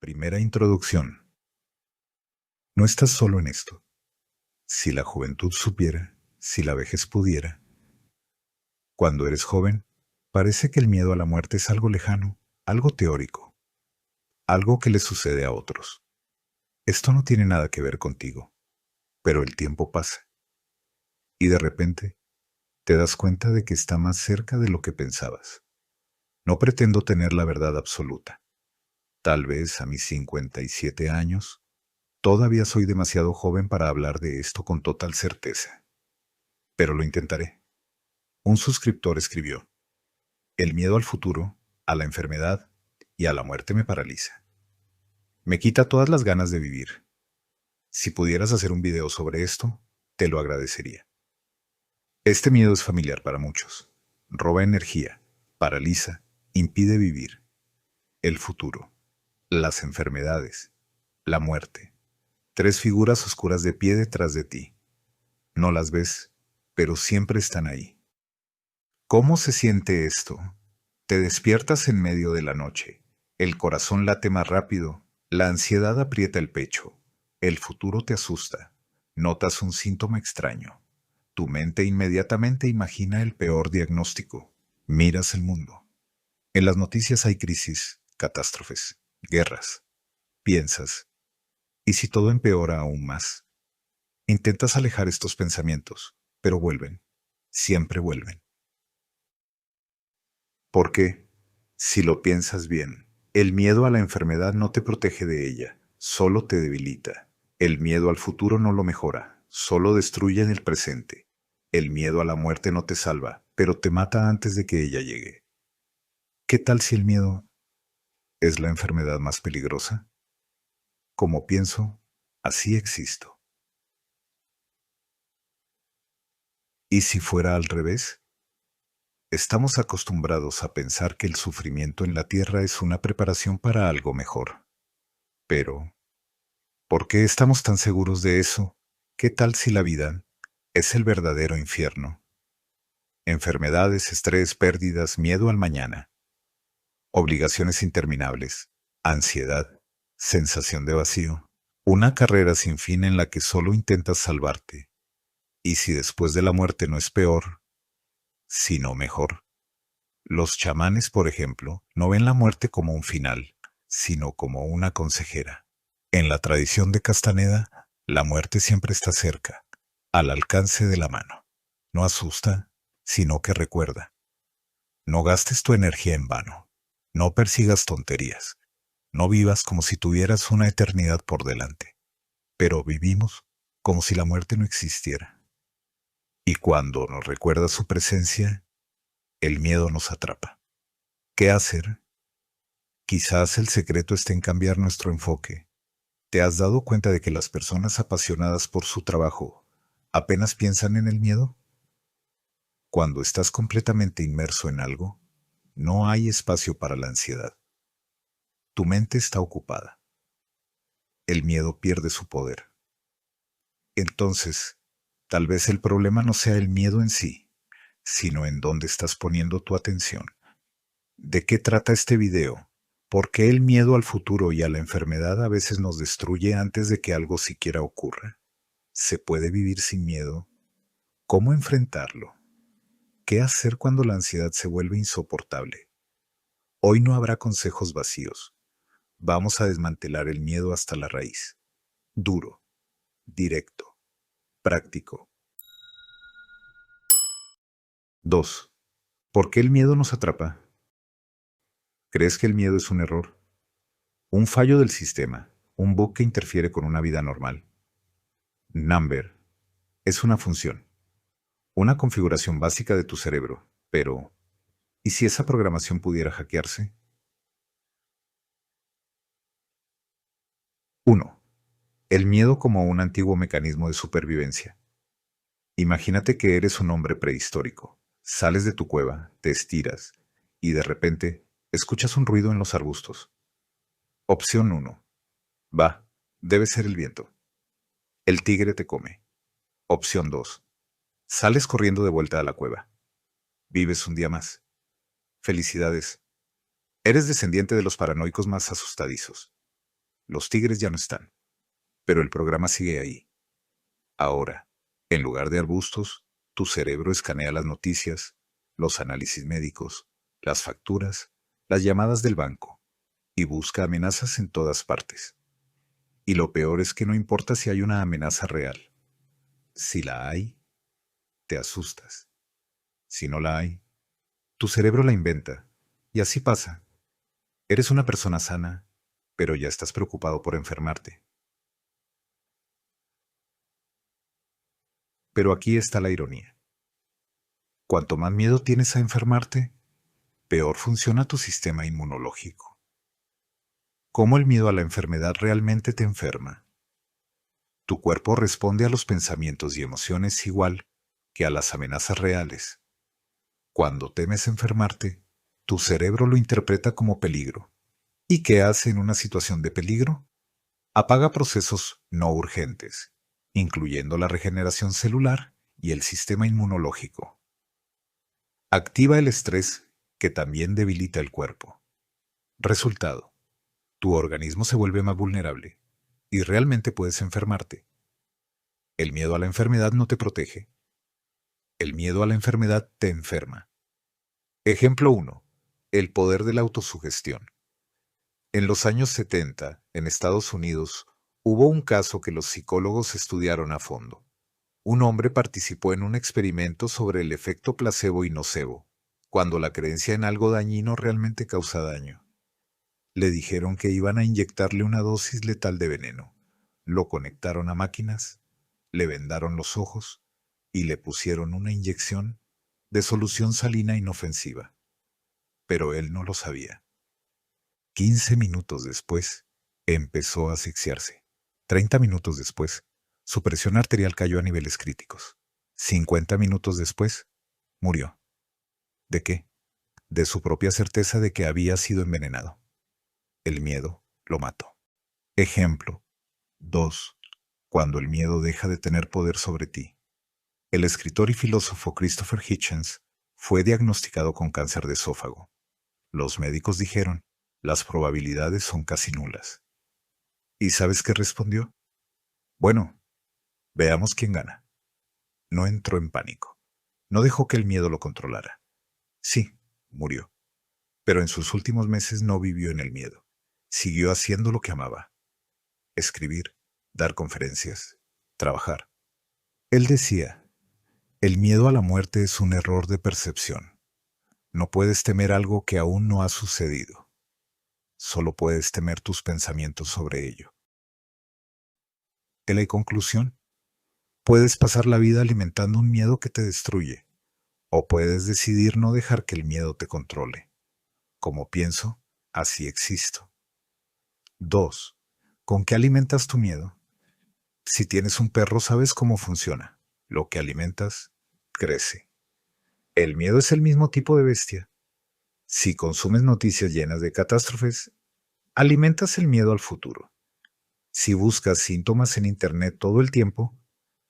Primera introducción. No estás solo en esto. Si la juventud supiera, si la vejez pudiera. Cuando eres joven, parece que el miedo a la muerte es algo lejano, algo teórico, algo que le sucede a otros. Esto no tiene nada que ver contigo, pero el tiempo pasa y de repente te das cuenta de que está más cerca de lo que pensabas. No pretendo tener la verdad absoluta. Tal vez a mis 57 años, todavía soy demasiado joven para hablar de esto con total certeza, pero lo intentaré. Un suscriptor escribió: el miedo al futuro, a la enfermedad y a la muerte me paraliza. Me quita todas las ganas de vivir. Si pudieras hacer un video sobre esto, te lo agradecería. Este miedo es familiar para muchos. Roba energía, paraliza, impide vivir. El futuro, las enfermedades, la muerte. Tres figuras oscuras de pie detrás de ti. No las ves, pero siempre están ahí. ¿Cómo se siente esto? Te despiertas en medio de la noche. El corazón late más rápido. La ansiedad aprieta el pecho. El futuro te asusta. Notas un síntoma extraño. Tu mente inmediatamente imagina el peor diagnóstico. Miras el mundo. En las noticias hay crisis, catástrofes, guerras. Piensas, ¿y si todo empeora aún más? Intentas alejar estos pensamientos, pero vuelven. Siempre vuelven. Porque, si lo piensas bien, el miedo a la enfermedad no te protege de ella, solo te debilita. El miedo al futuro no lo mejora, solo destruye en el presente. El miedo a la muerte no te salva, pero te mata antes de que ella llegue. ¿Qué tal si el miedo es la enfermedad más peligrosa? Como pienso, así existo. ¿Y si fuera al revés? Estamos acostumbrados a pensar que el sufrimiento en la tierra es una preparación para algo mejor. Pero, ¿por qué estamos tan seguros de eso? ¿Qué tal si la vida es el verdadero infierno? Enfermedades, estrés, pérdidas, miedo al mañana, obligaciones interminables, ansiedad, sensación de vacío, una carrera sin fin en la que solo intentas salvarte. ¿Y si después de la muerte no es peor, sino mejor? Los chamanes, por ejemplo, no ven la muerte como un final, sino como una consejera. En la tradición de Castaneda, la muerte siempre está cerca, al alcance de la mano. No asusta, sino que recuerda. No gastes tu energía en vano. No persigas tonterías. No vivas como si tuvieras una eternidad por delante. Pero vivimos como si la muerte no existiera. Y cuando nos recuerda su presencia, el miedo nos atrapa. ¿Qué hacer? Quizás el secreto esté en cambiar nuestro enfoque. ¿Te has dado cuenta de que las personas apasionadas por su trabajo apenas piensan en el miedo? Cuando estás completamente inmerso en algo, no hay espacio para la ansiedad. Tu mente está ocupada. El miedo pierde su poder. Entonces, tal vez el problema no sea el miedo en sí, sino en dónde estás poniendo tu atención. ¿De qué trata este video? ¿Por qué el miedo al futuro y a la enfermedad a veces nos destruye antes de que algo siquiera ocurra? ¿Se puede vivir sin miedo? ¿Cómo enfrentarlo? ¿Qué hacer cuando la ansiedad se vuelve insoportable? Hoy no habrá consejos vacíos. Vamos a desmantelar el miedo hasta la raíz. Duro, directo, práctico. 2. ¿Por qué el miedo nos atrapa? ¿Crees que el miedo es un error? Un fallo del sistema, un bug que interfiere con una vida normal. Number es una función, una configuración básica de tu cerebro, pero ¿y si esa programación pudiera hackearse? 1. El miedo como un antiguo mecanismo de supervivencia. Imagínate que eres un hombre prehistórico. Sales de tu cueva, te estiras y de repente escuchas un ruido en los arbustos. Opción 1. Va, debe ser el viento. El tigre te come. Opción 2. Sales corriendo de vuelta a la cueva. Vives un día más. Felicidades. Eres descendiente de los paranoicos más asustadizos. los tigres ya no están, pero el programa sigue ahí. Ahora, en lugar de arbustos, tu cerebro escanea las noticias, los análisis médicos, las facturas, las llamadas del banco, y busca amenazas en todas partes. Y lo peor es que no importa si hay una amenaza real. Si la hay, te asustas. Si no la hay, tu cerebro la inventa. Y así pasa. Eres una persona sana, pero ya estás preocupado por enfermarte. Pero aquí está la ironía. Cuanto más miedo tienes a enfermarte, peor funciona tu sistema inmunológico. ¿Cómo el miedo a la enfermedad realmente te enferma? Tu cuerpo responde a los pensamientos y emociones igual que a las amenazas reales. Cuando temes enfermarte, tu cerebro lo interpreta como peligro. ¿Y qué hace en una situación de peligro? Apaga procesos no urgentes, incluyendo la regeneración celular y el sistema inmunológico. Activa el estrés, que también debilita el cuerpo. Resultado: tu organismo se vuelve más vulnerable y realmente puedes enfermarte. El miedo a la enfermedad no te protege. El miedo a la enfermedad te enferma. Ejemplo 1. El poder de la autosugestión. En los años 70, en Estados Unidos, hubo un caso que los psicólogos estudiaron a fondo. Un hombre participó en un experimento sobre el efecto placebo y nocebo, cuando la creencia en algo dañino realmente causa daño. Le dijeron que iban a inyectarle una dosis letal de veneno. Lo conectaron a máquinas, le vendaron los ojos y le pusieron una inyección de solución salina inofensiva. Pero él no lo sabía. 15 minutos después, empezó a asfixiarse. 30 minutos después, su presión arterial cayó a niveles críticos. 50 minutos después, murió. ¿De qué? De su propia certeza de que había sido envenenado. El miedo lo mató. Ejemplo 2. Cuando el miedo deja de tener poder sobre ti. El escritor y filósofo Christopher Hitchens fue diagnosticado con cáncer de esófago. Los médicos dijeron: las probabilidades son casi nulas. ¿Y sabes qué respondió? Bueno, veamos quién gana. No entró en pánico. No dejó que el miedo lo controlara. Sí, murió. Pero en sus últimos meses no vivió en el miedo. Siguió haciendo lo que amaba: escribir, dar conferencias, trabajar. Él decía: el miedo a la muerte es un error de percepción. No puedes temer algo que aún no ha sucedido. Solo puedes temer tus pensamientos sobre ello. En la conclusión, puedes pasar la vida alimentando un miedo que te destruye, o puedes decidir no dejar que el miedo te controle. Como pienso, así existo. 2. ¿Con qué alimentas tu miedo? Si tienes un perro, sabes cómo funciona. Lo que alimentas, crece. El miedo es el mismo tipo de bestia. Si consumes noticias llenas de catástrofes, alimentas el miedo al futuro. Si buscas síntomas en Internet todo el tiempo,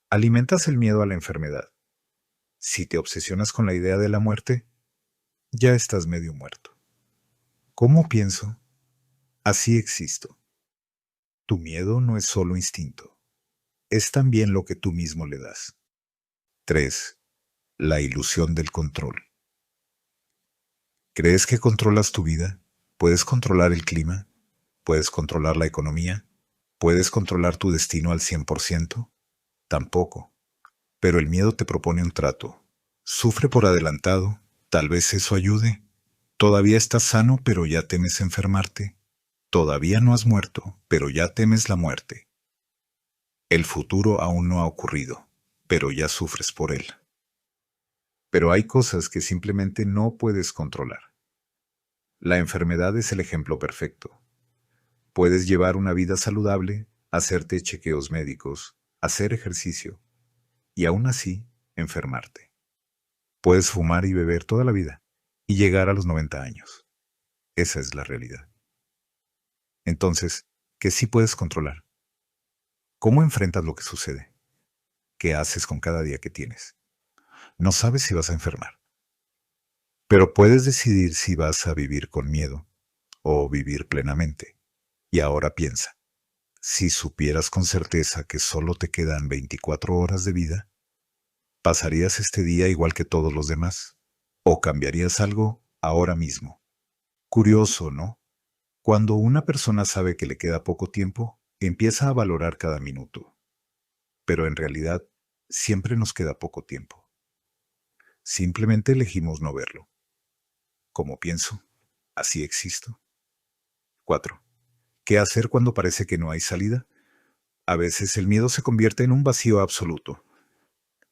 alimentas el miedo a la enfermedad. Si te obsesionas con la idea de la muerte, ya estás medio muerto. ¿Cómo pienso? Así existo. Tu miedo no es solo instinto, es también lo que tú mismo le das. 3. La ilusión del control. ¿Crees que controlas tu vida? ¿Puedes controlar el clima? ¿Puedes controlar la economía? ¿Puedes controlar tu destino al 100%? Tampoco. Pero el miedo te propone un trato. Sufre por adelantado, tal vez eso ayude. Todavía estás sano, pero ya temes enfermarte. Todavía no has muerto, pero ya temes la muerte. El futuro aún no ha ocurrido, pero ya sufres por él. Pero hay cosas que simplemente no puedes controlar. La enfermedad es el ejemplo perfecto. Puedes llevar una vida saludable, hacerte chequeos médicos, hacer ejercicio, y aún así enfermarte. Puedes fumar y beber toda la vida y llegar a los 90 años. Esa es la realidad. Entonces, ¿qué sí puedes controlar? ¿Cómo enfrentas lo que sucede? ¿Qué haces con cada día que tienes? No sabes si vas a enfermar, pero puedes decidir si vas a vivir con miedo o vivir plenamente. Y ahora piensa, Si supieras con certeza que solo te quedan 24 horas de vida, ¿pasarías este día igual que todos los demás? ¿O cambiarías algo ahora mismo? Curioso, ¿no? Cuando una persona sabe que le queda poco tiempo, empieza a valorar cada minuto. Pero en realidad, siempre nos queda poco tiempo. Simplemente elegimos no verlo. Como pienso, así existo. 4. ¿Qué hacer cuando parece que no hay salida? A veces el miedo se convierte en un vacío absoluto.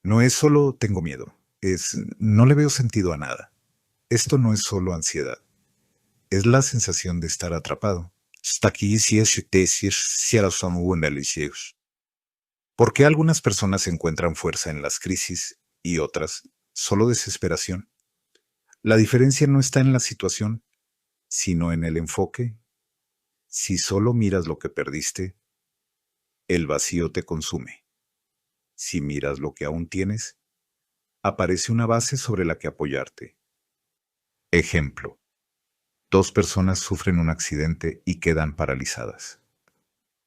No es solo tengo miedo, es no le veo sentido a nada. Esto no es solo ansiedad, es la sensación de estar atrapado. Está aquí si es decir, si ahora son buenos. ¿Por qué algunas personas encuentran fuerza en las crisis y otras solo desesperación? La diferencia no está en la situación, sino en el enfoque. Si solo miras lo que perdiste, el vacío te consume. Si miras lo que aún tienes, aparece una base sobre la que apoyarte. Ejemplo. Dos personas sufren un accidente y quedan paralizadas.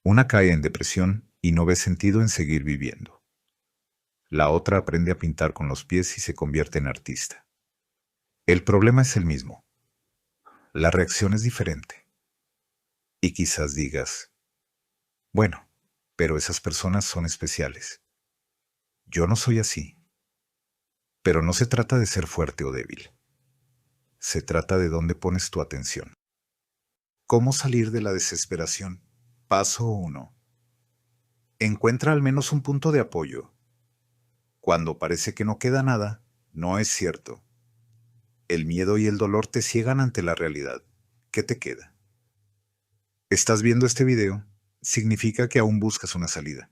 Una cae en depresión y no ve sentido en seguir viviendo. La otra aprende a pintar con los pies y se convierte en artista. El problema es el mismo. La reacción es diferente. Y quizás digas, bueno, pero esas personas son especiales. Yo no soy así. Pero no se trata de ser fuerte o débil. Se trata de dónde pones tu atención. ¿Cómo salir de la desesperación? Paso 1. Encuentra al menos un punto de apoyo. Cuando parece que no queda nada, no es cierto. El miedo y el dolor te ciegan ante la realidad. ¿Qué te queda? ¿Estás viendo este video? Significa que aún buscas una salida.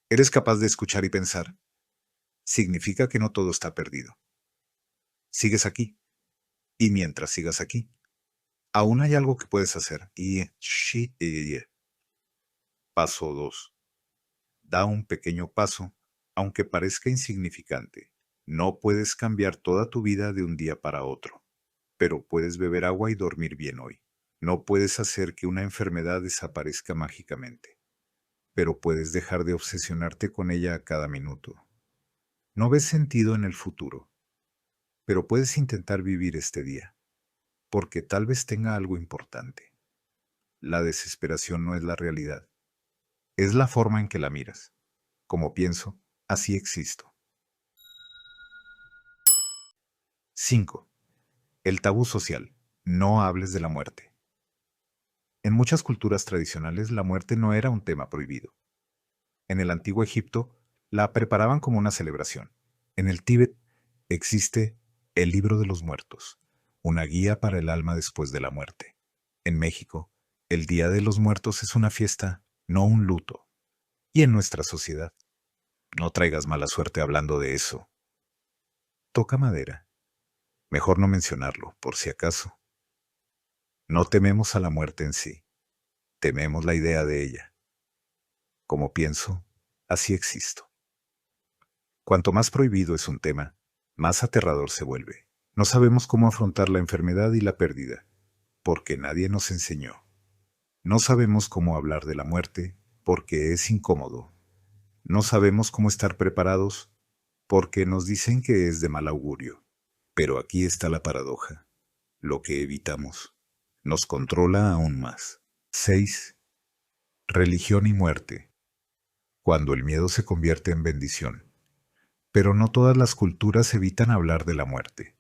¿Eres capaz de escuchar y pensar? Significa que no todo está perdido. Sigues aquí. Y mientras sigas aquí, aún hay algo que puedes hacer. Paso 2. Da un pequeño paso, aunque parezca insignificante. No puedes cambiar toda tu vida de un día para otro, pero puedes beber agua y dormir bien hoy. No puedes hacer que una enfermedad desaparezca mágicamente, pero puedes dejar de obsesionarte con ella a cada minuto. No ves sentido en el futuro, pero puedes intentar vivir este día, porque tal vez tenga algo importante. La desesperación no es la realidad, es la forma en que la miras. Como pienso, así existo. 5. El tabú social. No hables de la muerte. En muchas culturas tradicionales la muerte no era un tema prohibido. En el antiguo Egipto la preparaban como una celebración. En el Tíbet existe el Libro de los Muertos, una guía para el alma después de la muerte. En México, el Día de los Muertos es una fiesta, no un luto. Y en nuestra sociedad, no traigas mala suerte hablando de eso. Toca madera. Mejor no mencionarlo, por si acaso. No tememos a la muerte en sí, tememos la idea de ella. Como pienso, así existo. Cuanto más prohibido es un tema, más aterrador se vuelve. No sabemos cómo afrontar la enfermedad y la pérdida, porque nadie nos enseñó. No sabemos cómo hablar de la muerte, porque es incómodo. No sabemos cómo estar preparados, porque nos dicen que es de mal augurio. Pero aquí está la paradoja. Lo que evitamos nos controla aún más. 6. Religión y muerte. Cuando el miedo se convierte en bendición. Pero no todas las culturas evitan hablar de la muerte.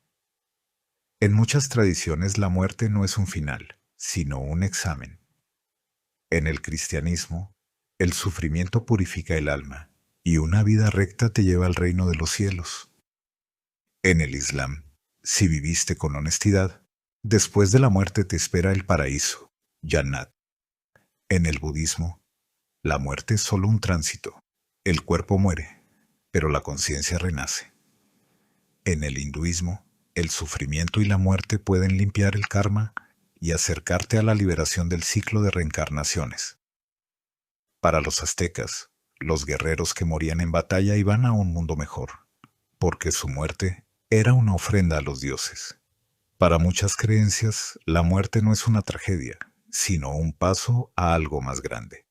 En muchas tradiciones la muerte no es un final, sino un examen. En el cristianismo, el sufrimiento purifica el alma y una vida recta te lleva al reino de los cielos. En el Islam, si viviste con honestidad, después de la muerte te espera el paraíso, Jannat. En el budismo, la muerte es solo un tránsito. El cuerpo muere, pero la conciencia renace. En el hinduismo, el sufrimiento y la muerte pueden limpiar el karma y acercarte a la liberación del ciclo de reencarnaciones. Para los aztecas, los guerreros que morían en batalla iban a un mundo mejor, porque su muerte era una ofrenda a los dioses. Para muchas creencias, la muerte no es una tragedia, sino un paso a algo más grande.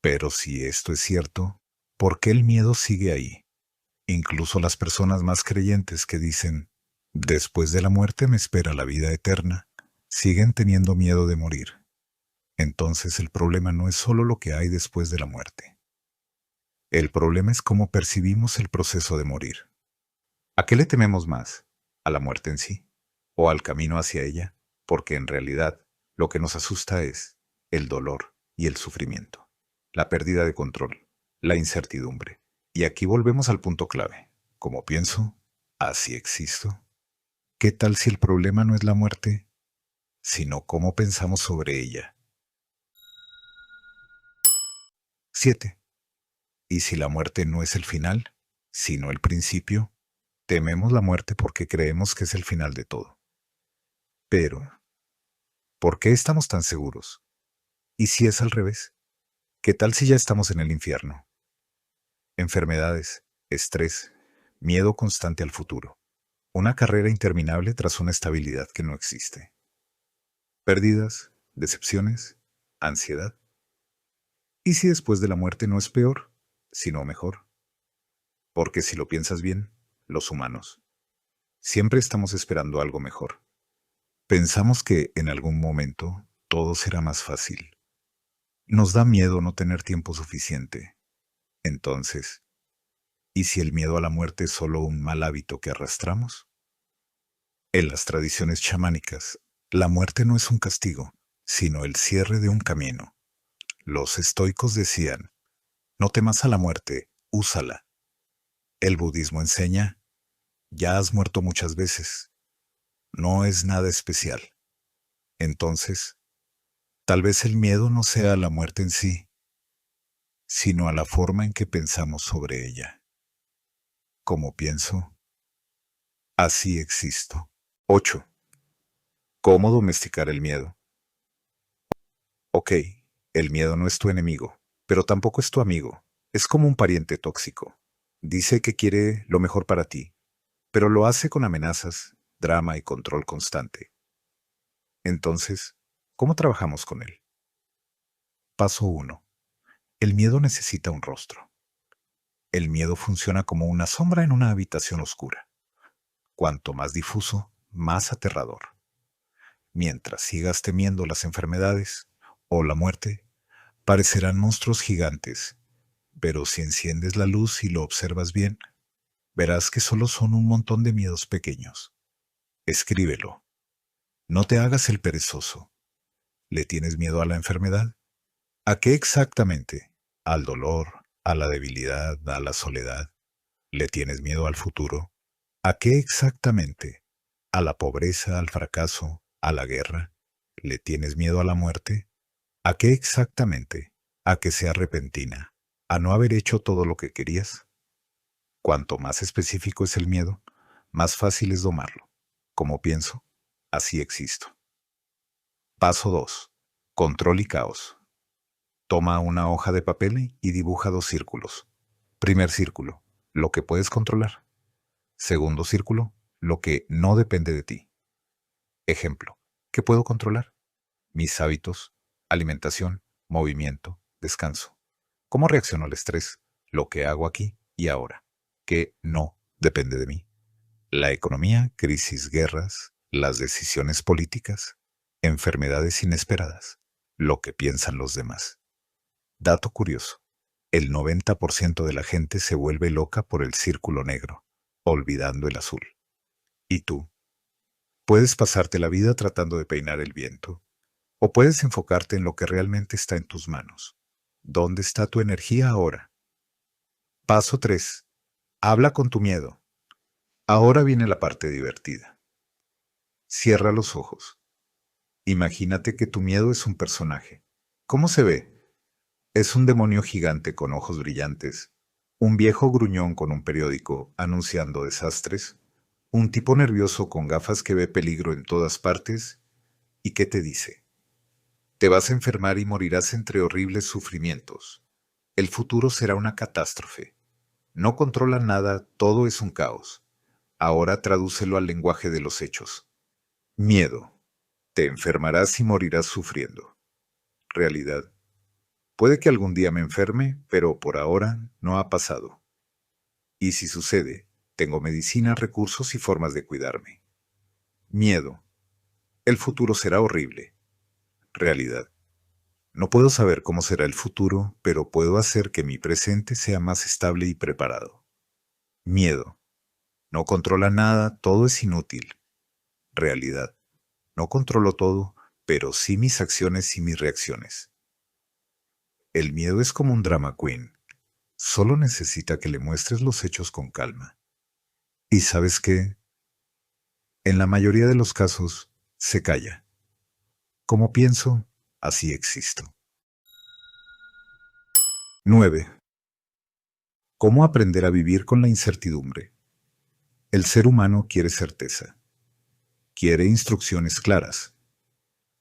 Pero si esto es cierto, ¿por qué el miedo sigue ahí? Incluso las personas más creyentes que dicen, después de la muerte me espera la vida eterna, siguen teniendo miedo de morir. Entonces el problema no es solo lo que hay después de la muerte. El problema es cómo percibimos el proceso de morir. ¿A qué le tememos más? ¿A la muerte en sí? ¿O al camino hacia ella? Porque en realidad lo que nos asusta es el dolor y el sufrimiento, la pérdida de control, la incertidumbre. Y aquí volvemos al punto clave. Como pienso, así existo. ¿Qué tal si el problema no es la muerte, sino cómo pensamos sobre ella? 7. ¿Y si la muerte no es el final, sino el principio? Tememos la muerte porque creemos que es el final de todo. Pero, ¿por qué estamos tan seguros? ¿Y si es al revés? ¿Qué tal si ya estamos en el infierno? Enfermedades, estrés, miedo constante al futuro. Una carrera interminable tras una estabilidad que no existe. Pérdidas, decepciones, ansiedad. ¿Y si después de la muerte no es peor, sino mejor? Porque si lo piensas bien, los humanos siempre estamos esperando algo mejor. Pensamos que en algún momento todo será más fácil. Nos da miedo no tener tiempo suficiente. Entonces, ¿y si el miedo a la muerte es solo un mal hábito que arrastramos? En las tradiciones chamánicas, la muerte no es un castigo, sino el cierre de un camino. Los estoicos decían, no temas a la muerte, úsala. El budismo enseña, ya has muerto muchas veces, no es nada especial. Entonces, tal vez el miedo no sea a la muerte en sí, sino a la forma en que pensamos sobre ella. Como pienso, así existo. 8. ¿Cómo domesticar el miedo? Ok, el miedo no es tu enemigo, pero tampoco es tu amigo. Es como un pariente tóxico. Dice que quiere lo mejor para ti, pero lo hace con amenazas, drama y control constante. Entonces, ¿cómo trabajamos con él? Paso 1. El miedo necesita un rostro. El miedo funciona como una sombra en una habitación oscura. Cuanto más difuso, más aterrador. Mientras sigas temiendo las enfermedades o la muerte, parecerán monstruos gigantes, pero si enciendes la luz y lo observas bien, verás que solo son un montón de miedos pequeños. Escríbelo. No te hagas el perezoso. ¿Le tienes miedo a la enfermedad? ¿A qué exactamente? ¿Al dolor? ¿A la debilidad? ¿A la soledad? ¿Le tienes miedo al futuro? ¿A qué exactamente? ¿A la pobreza? ¿Al fracaso? ¿A la guerra? ¿Le tienes miedo a la muerte? ¿A qué exactamente? ¿A que sea repentina? ¿A no haber hecho todo lo que querías? Cuanto más específico es el miedo, más fácil es domarlo. Como pienso, así existo. Paso 2. Control y caos. Toma una hoja de papel y dibuja 2 círculos. Primer círculo, lo que puedes controlar. Segundo círculo, lo que no depende de ti. Ejemplo, ¿qué puedo controlar? Mis hábitos, alimentación, movimiento, descanso. ¿Cómo reacciono al estrés? Lo que hago aquí y ahora. ¿Qué no depende de mí? La economía, crisis, guerras, las decisiones políticas, enfermedades inesperadas, lo que piensan los demás. Dato curioso, el 90% de la gente se vuelve loca por el círculo negro, olvidando el azul. ¿Y tú? Puedes pasarte la vida tratando de peinar el viento, o puedes enfocarte en lo que realmente está en tus manos. ¿Dónde está tu energía ahora? Paso 3. Habla con tu miedo. Ahora viene la parte divertida. Cierra los ojos. Imagínate que tu miedo es un personaje. ¿Cómo se ve? Es un demonio gigante con ojos brillantes, un viejo gruñón con un periódico anunciando desastres, un tipo nervioso con gafas que ve peligro en todas partes y que te dice, te vas a enfermar y morirás entre horribles sufrimientos. El futuro será una catástrofe. No controla nada, todo es un caos. Ahora tradúcelo al lenguaje de los hechos. Miedo. Te enfermarás y morirás sufriendo. Realidad. Puede que algún día me enferme, pero por ahora no ha pasado. Y si sucede, tengo medicina, recursos y formas de cuidarme. Miedo. El futuro será horrible. Realidad. No puedo saber cómo será el futuro, pero puedo hacer que mi presente sea más estable y preparado. Miedo. No controla nada, todo es inútil. Realidad. No controlo todo, pero sí mis acciones y mis reacciones. El miedo es como un drama queen. Solo necesita que le muestres los hechos con calma. ¿Y sabes qué? En la mayoría de los casos, se calla. Como pienso, así existo. 9. ¿Cómo aprender a vivir con la incertidumbre? El ser humano quiere certeza. Quiere instrucciones claras.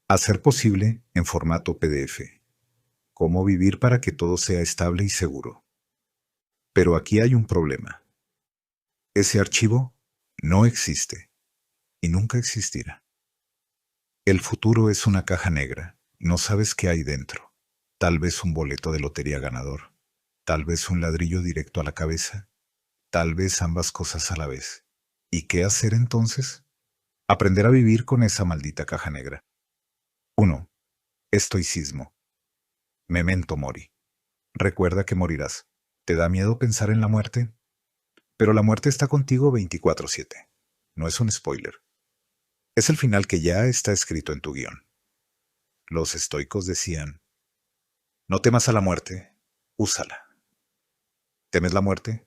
A ser posible, en formato PDF. Cómo vivir para que todo sea estable y seguro. Pero aquí hay un problema. Ese archivo no existe y nunca existirá. El futuro es una caja negra. No sabes qué hay dentro. Tal vez un boleto de lotería ganador. Tal vez un ladrillo directo a la cabeza. Tal vez ambas cosas a la vez. ¿Y qué hacer entonces? Aprender a vivir con esa maldita caja negra. 1. Estoicismo. Memento mori. Recuerda que morirás. ¿Te da miedo pensar en la muerte? Pero la muerte está contigo 24/7. No es un spoiler. Es el final que ya está escrito en tu guión. Los estoicos decían, no temas a la muerte, úsala. ¿Temes la muerte?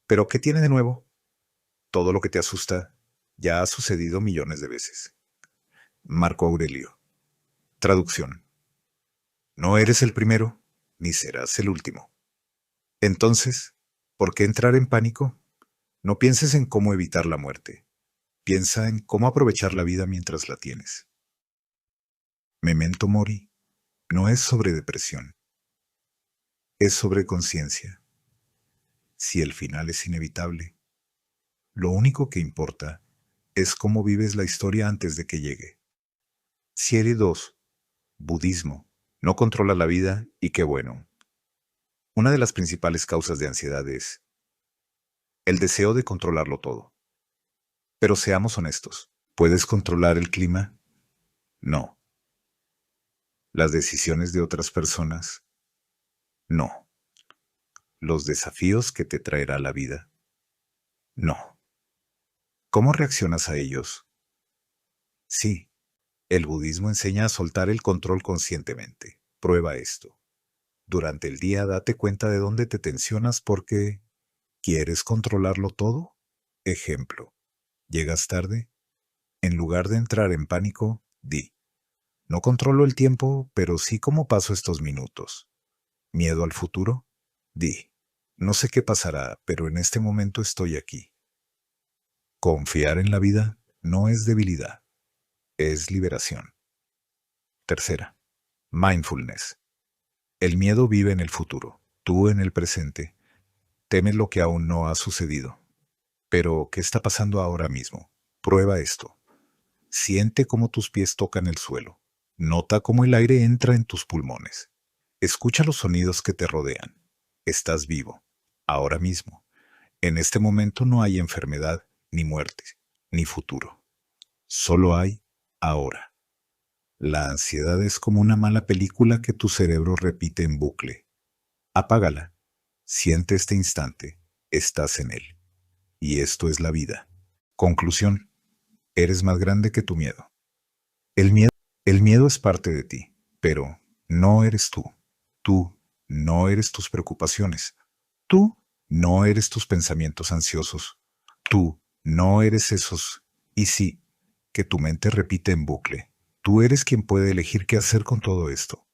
¿Pero qué tiene de nuevo? Todo lo que te asusta ya ha sucedido millones de veces. Marco Aurelio. Traducción. No eres el primero, ni serás el último. Entonces, ¿por qué entrar en pánico? No pienses en cómo evitar la muerte. Piensa en cómo aprovechar la vida mientras la tienes. Memento mori no es sobre depresión, es sobre conciencia. Si el final es inevitable, lo único que importa es cómo vives la historia antes de que llegue. Serie 2. Budismo. No controla la vida y qué bueno. Una de las principales causas de ansiedad es el deseo de controlarlo todo. Pero seamos honestos, ¿puedes controlar el clima? No. ¿Las decisiones de otras personas? No. ¿Los desafíos que te traerá la vida? No. ¿Cómo reaccionas a ellos? Sí, el budismo enseña a soltar el control conscientemente. Prueba esto. Durante el día date cuenta de dónde te tensionas porque ¿quieres controlarlo todo? Ejemplo. ¿Llegas tarde? En lugar de entrar en pánico, di. No controlo el tiempo, pero sí cómo paso estos minutos. ¿Miedo al futuro? Di. No sé qué pasará, pero en este momento estoy aquí. Confiar en la vida no es debilidad, es liberación. Tercera, mindfulness. El miedo vive en el futuro, tú en el presente. Temes lo que aún no ha sucedido. Pero, ¿qué está pasando ahora mismo? Prueba esto. Siente cómo tus pies tocan el suelo. Nota cómo el aire entra en tus pulmones. Escucha los sonidos que te rodean. Estás vivo, ahora mismo. En este momento no hay enfermedad, ni muerte, ni futuro. Solo hay ahora. La ansiedad es como una mala película que tu cerebro repite en bucle. Apágala. Siente este instante. Estás en él. Y esto es la vida. Conclusión. Eres más grande que tu miedo. El miedo, el miedo es parte de ti, pero no eres tú. Tú no eres tus preocupaciones. Tú no eres tus pensamientos ansiosos. Tú no eres esos y sí que tu mente repite en bucle. Tú eres quien puede elegir qué hacer con todo esto.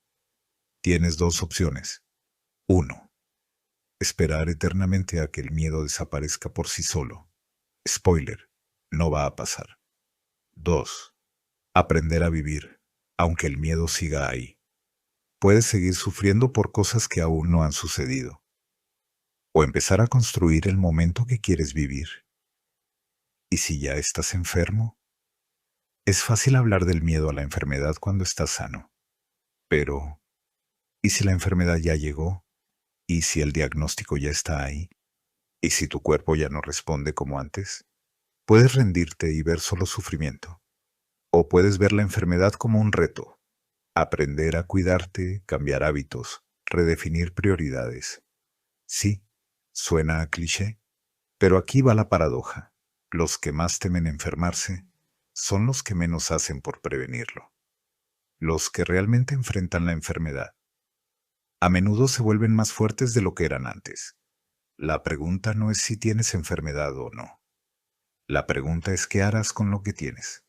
Tienes dos opciones. 1. Esperar eternamente a que el miedo desaparezca por sí solo. Spoiler, no va a pasar. 2. Aprender a vivir, aunque el miedo siga ahí. Puedes seguir sufriendo por cosas que aún no han sucedido. O empezar a construir el momento que quieres vivir. ¿Y si ya estás enfermo? Es fácil hablar del miedo a la enfermedad cuando estás sano. Pero, ¿Y si la enfermedad ya llegó? ¿Y si el diagnóstico ya está ahí? ¿Y si tu cuerpo ya no responde como antes? Puedes rendirte y ver solo sufrimiento. O puedes ver la enfermedad como un reto. Aprender a cuidarte, cambiar hábitos, redefinir prioridades. Sí, suena a cliché, pero aquí va la paradoja. Los que más temen enfermarse son los que menos hacen por prevenirlo. Los que realmente enfrentan la enfermedad a menudo se vuelven más fuertes de lo que eran antes. La pregunta no es si tienes enfermedad o no. La pregunta es qué harás con lo que tienes.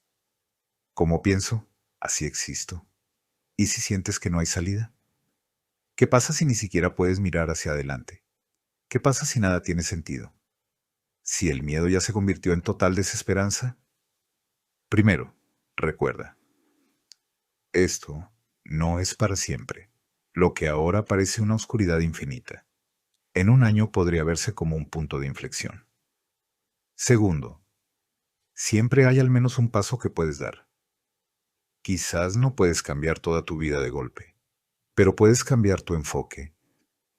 Como pienso, así existo. ¿Y si sientes que no hay salida? ¿Qué pasa si ni siquiera puedes mirar hacia adelante? ¿Qué pasa si nada tiene sentido? ¿Si el miedo ya se convirtió en total desesperanza? Primero, recuerda, esto no es para siempre. Lo que ahora parece una oscuridad infinita, en un año podría verse como un punto de inflexión. Segundo, siempre hay al menos un paso que puedes dar. Quizás no puedes cambiar toda tu vida de golpe, pero puedes cambiar tu enfoque.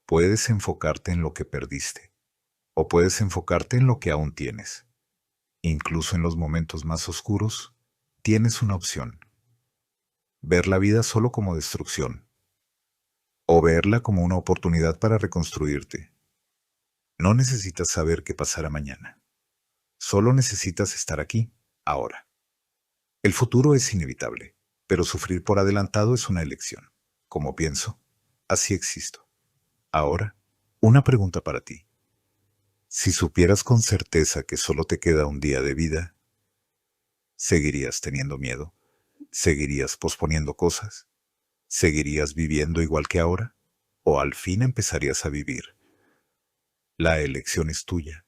Puedes enfocarte en lo que perdiste, o puedes enfocarte en lo que aún tienes. Incluso en los momentos más oscuros, tienes una opción. Ver la vida solo como destrucción, o verla como una oportunidad para reconstruirte. No necesitas saber qué pasará mañana. Solo necesitas estar aquí, ahora. El futuro es inevitable, pero sufrir por adelantado es una elección. Como pienso, así existo. Ahora, una pregunta para ti. Si supieras con certeza que solo te queda un día de vida, ¿seguirías teniendo miedo? ¿Seguirías posponiendo cosas? ¿Seguirías viviendo igual que ahora? ¿O al fin empezarías a vivir? La elección es tuya.